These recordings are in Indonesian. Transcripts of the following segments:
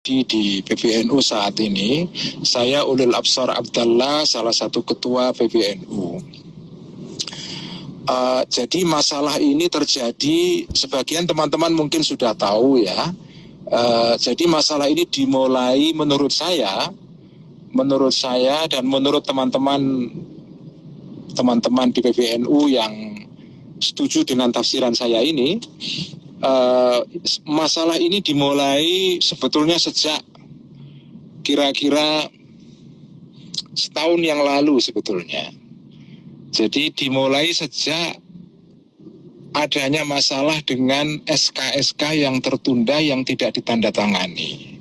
terjadi di PBNU saat ini. Saya Ulil Absar Abdallah, salah satu ketua PBNU. Jadi masalah ini terjadi, sebagian teman-teman mungkin sudah tahu ya. Jadi masalah ini dimulai menurut saya dan menurut teman-teman di PBNU yang setuju dengan tafsiran saya ini, masalah ini dimulai sebetulnya sejak kira-kira setahun yang lalu sebetulnya. Jadi dimulai sejak adanya masalah dengan SK-SK yang tertunda yang tidak ditandatangani.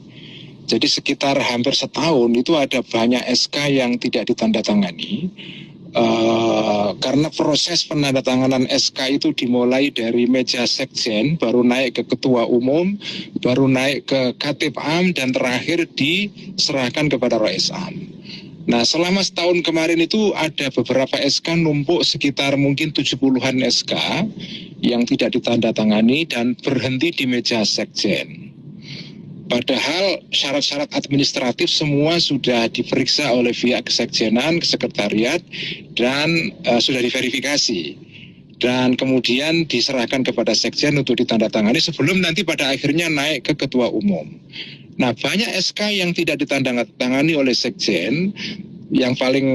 Jadi sekitar hampir setahun itu ada banyak SK yang tidak ditandatangani. Karena proses penandatanganan SK itu dimulai dari meja sekjen, baru naik ke ketua umum, baru naik ke Khatib Am, dan terakhir diserahkan kepada Rais Am. Nah, selama setahun kemarin itu ada beberapa SK numpuk sekitar mungkin 70-an SK yang tidak ditandatangani dan berhenti di meja sekjen. Padahal syarat-syarat administratif semua sudah diperiksa oleh pihak kesekjenan, sekretariat, dan sudah diverifikasi. Dan kemudian diserahkan kepada sekjen untuk ditandatangani sebelum nanti pada akhirnya naik ke ketua umum. Nah, banyak SK yang tidak ditandatangani oleh sekjen. Yang paling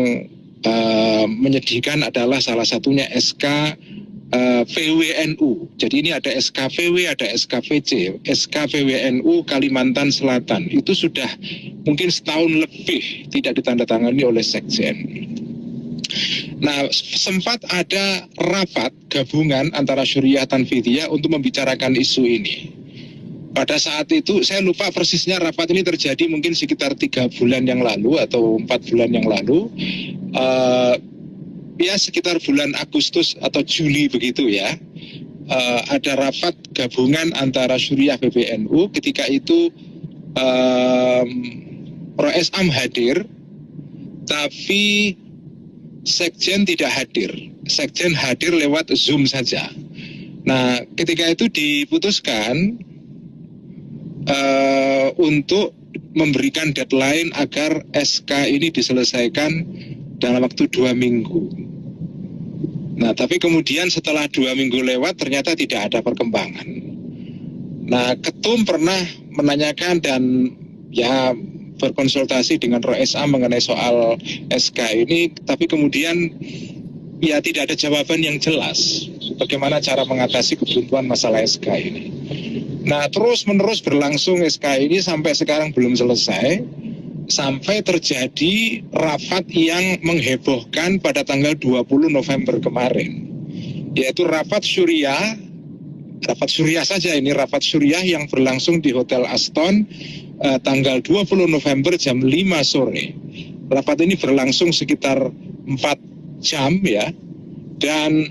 menyedihkan adalah salah satunya SK PWNU. Jadi ini ada SKPW, ada SKPC. SKPWNU Kalimantan Selatan itu sudah mungkin setahun lebih tidak ditandatangani oleh sekjen. Nah, sempat ada rapat gabungan antara Syuriah Tanfidiyah untuk membicarakan isu ini. Pada saat itu, saya lupa persisnya rapat ini terjadi mungkin sekitar 3 bulan yang lalu atau 4 bulan yang lalu. Ya sekitar bulan Agustus atau Juli begitu ya. Ada rapat gabungan antara Syuriah PBNU. Ketika itu Rais Am hadir, tapi sekjen tidak hadir. Sekjen hadir lewat Zoom saja. Nah, ketika itu diputuskan untuk memberikan deadline agar SK ini diselesaikan dalam waktu 2 minggu. Nah, tapi kemudian setelah 2 minggu lewat ternyata tidak ada perkembangan. Nah, Ketum pernah menanyakan dan ya berkonsultasi dengan Rais Am mengenai soal SK ini, tapi kemudian ya tidak ada jawaban yang jelas bagaimana cara mengatasi kebuntuan masalah SK ini. Nah, terus-menerus berlangsung SK ini sampai sekarang belum selesai, sampai terjadi rapat yang menghebohkan pada tanggal 20 November kemarin, yaitu rapat Syuriah saja ini, rapat Syuriah yang berlangsung di Hotel Aston tanggal 20 November jam 5 sore. Rapat ini berlangsung sekitar 4 jam ya, dan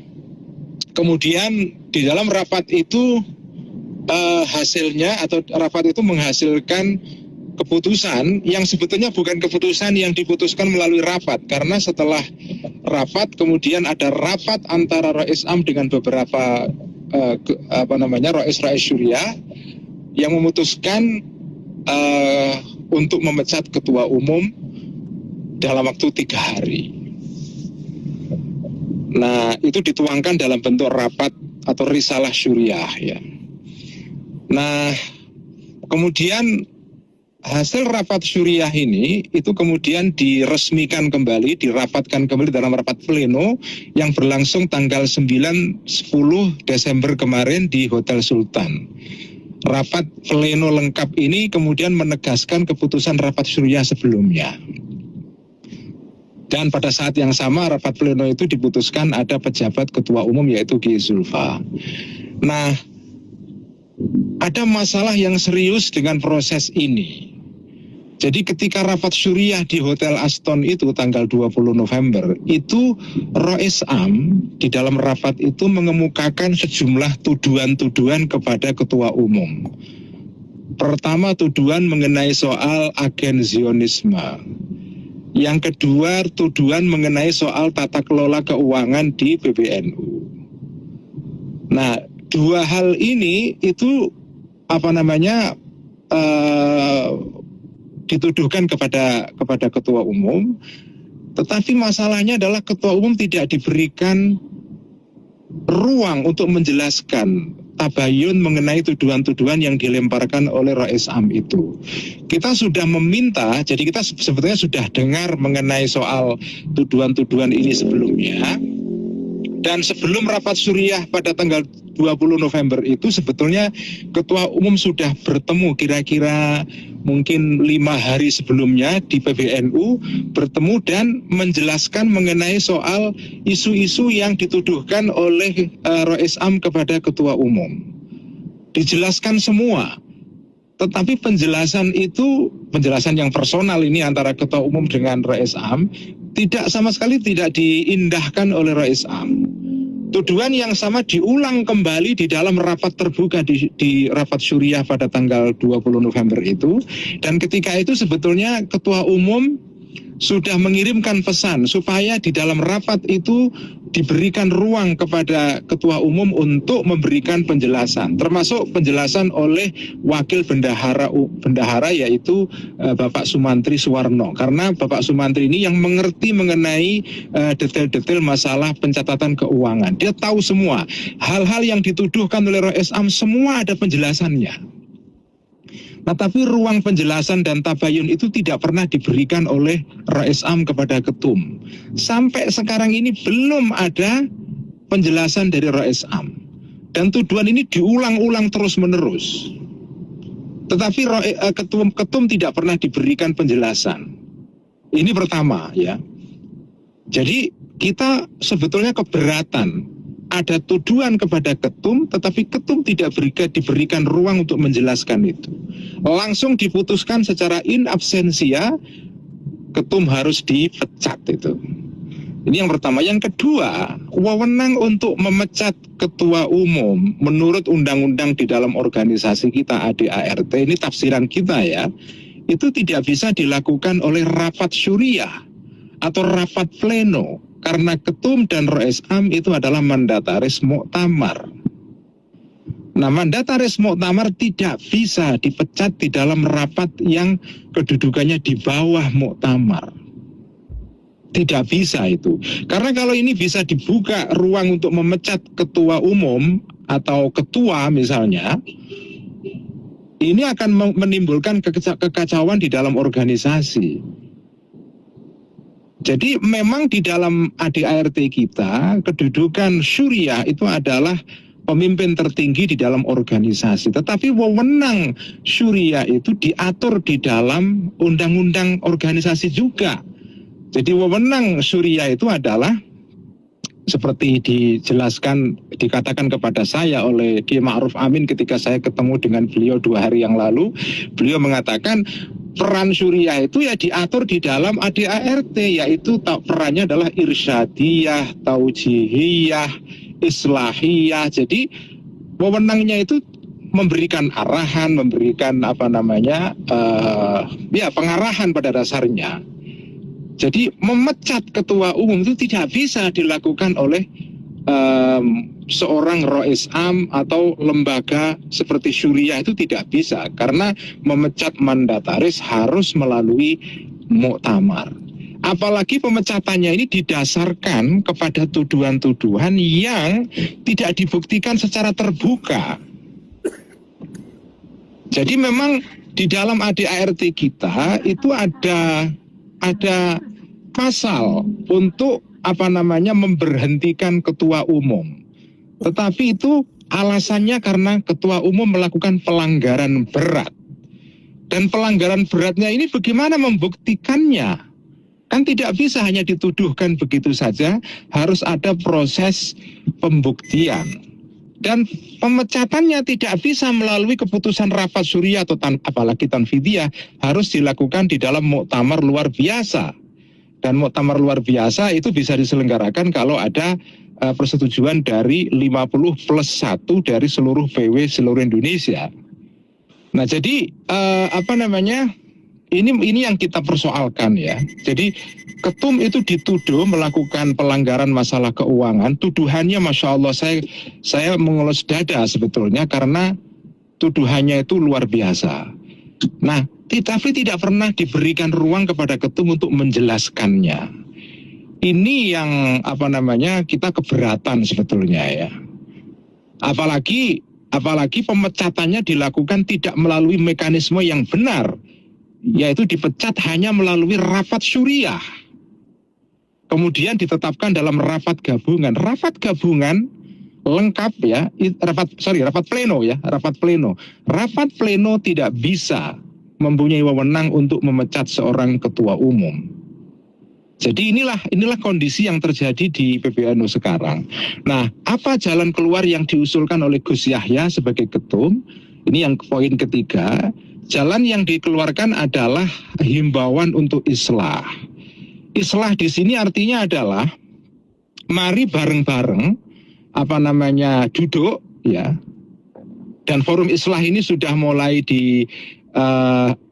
kemudian di dalam rapat itu hasilnya atau rapat itu menghasilkan keputusan yang sebetulnya bukan keputusan yang diputuskan melalui rapat, karena setelah rapat kemudian ada rapat antara Rais Am dengan beberapa Rais Syuriah yang memutuskan untuk memecat ketua umum dalam waktu 3 hari. Nah, itu dituangkan dalam bentuk rapat atau risalah Syuriah ya. Nah, kemudian hasil rapat Syuriah ini itu kemudian diresmikan kembali, dirapatkan kembali dalam rapat pleno yang berlangsung tanggal 9-10 Desember kemarin di Hotel Sultan. Rapat pleno lengkap ini kemudian menegaskan keputusan rapat Syuriah sebelumnya. Dan pada saat yang sama rapat pleno itu diputuskan ada pejabat ketua umum yaitu Ki Zulfa. Nah, ada masalah yang serius dengan proses ini. Jadi ketika rapat Syuriah di Hotel Aston itu tanggal 20 November, itu Rais Am di dalam rapat itu mengemukakan sejumlah tuduhan-tuduhan kepada ketua umum. Pertama, tuduhan mengenai soal agen Zionisme. Yang kedua, tuduhan mengenai soal tata kelola keuangan di PBNU. Nah, 2 hal ini itu dituduhkan kepada ketua umum. Tetapi masalahnya adalah ketua umum tidak diberikan ruang untuk menjelaskan tabayun mengenai tuduhan-tuduhan yang dilemparkan oleh Rais Am itu. Kita sudah meminta, jadi kita sebetulnya sudah dengar mengenai soal tuduhan-tuduhan ini sebelumnya. Dan sebelum rapat Suriah pada tanggal 20 November itu sebetulnya Ketua Umum sudah bertemu kira-kira mungkin 5 hari sebelumnya di PBNU, bertemu dan menjelaskan mengenai soal isu-isu yang dituduhkan oleh Rais Am kepada Ketua Umum. Dijelaskan semua. Tetapi penjelasan itu, penjelasan yang personal ini antara Ketua Umum dengan Rais Am, sama sekali tidak diindahkan oleh Rais Am. Tuduhan yang sama diulang kembali di dalam rapat terbuka di rapat Suriah pada tanggal 20 November itu. Dan ketika itu sebetulnya Ketua Umum sudah mengirimkan pesan supaya di dalam rapat itu diberikan ruang kepada Ketua Umum untuk memberikan penjelasan, termasuk penjelasan oleh Wakil Bendahara yaitu Bapak Sumantri Suwarno, karena Bapak Sumantri ini yang mengerti mengenai detail-detail masalah pencatatan keuangan. Dia tahu semua hal-hal yang dituduhkan oleh Rais Am, semua ada penjelasannya. Nah, tapi ruang penjelasan dan tabayun itu tidak pernah diberikan oleh Rais Am kepada Ketum. Sampai sekarang ini belum ada penjelasan dari Rais Am. Dan tuduhan ini diulang-ulang terus-menerus. Tetapi Ketum tidak pernah diberikan penjelasan. Ini pertama ya. Jadi kita sebetulnya keberatan. Ada tuduhan kepada Ketum, tetapi Ketum tidak diberikan ruang untuk menjelaskan itu. Langsung diputuskan secara in absentia, Ketum harus dipecat itu. Ini yang pertama. Yang kedua, wewenang untuk memecat Ketua Umum menurut undang-undang di dalam organisasi kita ADART, ini tafsiran kita ya, itu tidak bisa dilakukan oleh rapat Suriah atau rapat pleno. Karena Ketum dan Rais Am itu adalah mandataris muktamar. Nah, mandataris muktamar tidak bisa dipecat di dalam rapat yang kedudukannya di bawah muktamar. Tidak bisa itu. Karena kalau ini bisa dibuka ruang untuk memecat ketua umum atau ketua misalnya, ini akan menimbulkan kekacauan di dalam organisasi. Jadi memang di dalam ADART kita, kedudukan Suriah itu adalah pemimpin tertinggi di dalam organisasi. Tetapi wewenang Suriah itu diatur di dalam undang-undang organisasi juga. Jadi wewenang Suriah itu adalah seperti dijelaskan, dikatakan kepada saya oleh Kiai Ma'ruf Amin ketika saya ketemu dengan beliau 2 hari yang lalu. Beliau mengatakan peran Suriah itu ya diatur di dalam ADART, yaitu perannya adalah irsyadiyah, taujihiyah, islahiyah. Jadi wewenangnya itu memberikan arahan, memberikan pengarahan pada dasarnya. Jadi memecat ketua umum itu tidak bisa dilakukan oleh seorang Rais Am atau lembaga seperti Suriah, itu tidak bisa, karena memecat mandataris harus melalui muktamar. Apalagi pemecatannya ini didasarkan kepada tuduhan-tuduhan yang tidak dibuktikan secara terbuka. Jadi memang di dalam ADART kita itu ada pasal untuk memberhentikan ketua umum. Tetapi itu alasannya karena ketua umum melakukan pelanggaran berat. Dan pelanggaran beratnya ini bagaimana membuktikannya? Kan tidak bisa hanya dituduhkan begitu saja, harus ada proses pembuktian. Dan pemecatannya tidak bisa melalui keputusan rapat Suriah atau apalagi tanfidiyah, harus dilakukan di dalam muktamar luar biasa. Dan muktamar luar biasa itu bisa diselenggarakan kalau ada persetujuan dari 50+1 dari seluruh PW seluruh Indonesia. Nah, jadi ini yang kita persoalkan ya. Jadi Ketum itu dituduh melakukan pelanggaran masalah keuangan. Tuduhannya Masya Allah saya mengelus dada sebetulnya, karena tuduhannya itu luar biasa. Nah, Tapi tidak pernah diberikan ruang kepada ketum untuk menjelaskannya. Ini yang kita keberatan sebetulnya ya. Apalagi pemecatannya dilakukan tidak melalui mekanisme yang benar, yaitu dipecat hanya melalui rapat syuriah. Kemudian ditetapkan dalam rapat gabungan. Rapat gabungan lengkap ya, rapat pleno ya, rapat pleno. Rapat pleno tidak bisa mempunyai wewenang untuk memecat seorang ketua umum. Jadi inilah kondisi yang terjadi di PBNU sekarang. Nah, apa jalan keluar yang diusulkan oleh Gus Yahya sebagai ketum? Ini yang poin ketiga. Jalan yang dikeluarkan adalah himbauan untuk islah. Islah di sini artinya adalah mari bareng-bareng duduk ya. Dan forum islah ini sudah mulai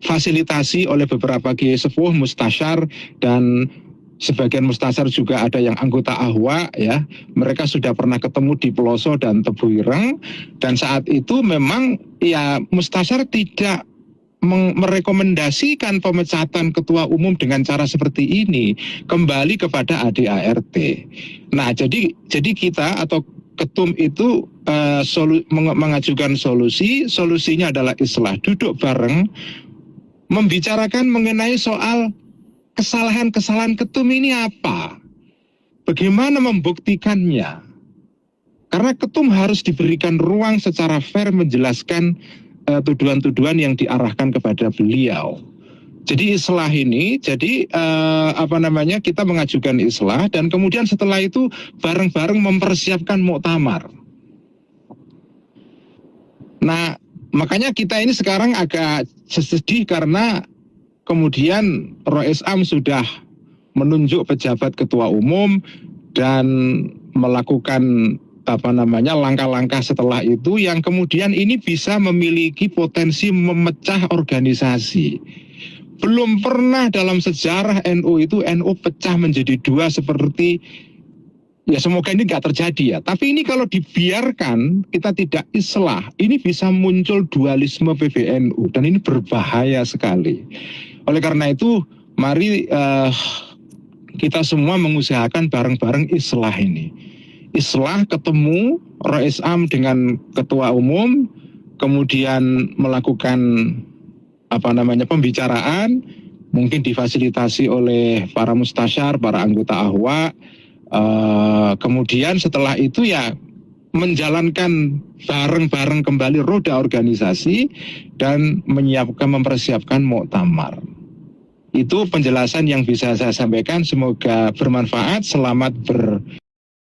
fasilitasi oleh beberapa kiai sepuh, mustasyar, dan sebagian mustasyar juga ada yang anggota ahwa ya. Mereka sudah pernah ketemu di Peloso dan Tebuireng, dan saat itu memang ya mustasyar tidak merekomendasikan pemecatan ketua umum dengan cara seperti ini, kembali kepada ADART. Nah, jadi kita atau ketum itu mengajukan solusinya adalah islah, duduk bareng, membicarakan mengenai soal kesalahan-kesalahan ketum ini apa, bagaimana membuktikannya, karena ketum harus diberikan ruang secara fair menjelaskan tuduhan-tuduhan yang diarahkan kepada beliau. Jadi islah ini, kita mengajukan islah, dan kemudian setelah itu bareng-bareng mempersiapkan muktamar. Nah, makanya kita ini sekarang agak sedih karena kemudian Rois Am sudah menunjuk pejabat ketua umum dan melakukan langkah-langkah setelah itu yang kemudian ini bisa memiliki potensi memecah organisasi. Belum pernah dalam sejarah NU pecah menjadi dua seperti, ya semoga ini nggak terjadi ya. Tapi ini kalau dibiarkan, kita tidak islah, ini bisa muncul dualisme PBNU dan ini berbahaya sekali. Oleh karena itu, mari kita semua mengusahakan bareng-bareng islah ini. Islah, ketemu Rois Am dengan ketua umum, kemudian melakukan pembicaraan, mungkin difasilitasi oleh para mustasyar, para anggota ahwa. Kemudian setelah itu ya menjalankan bareng-bareng kembali roda organisasi dan mempersiapkan muktamar. Itu penjelasan yang bisa saya sampaikan, semoga bermanfaat. Selamat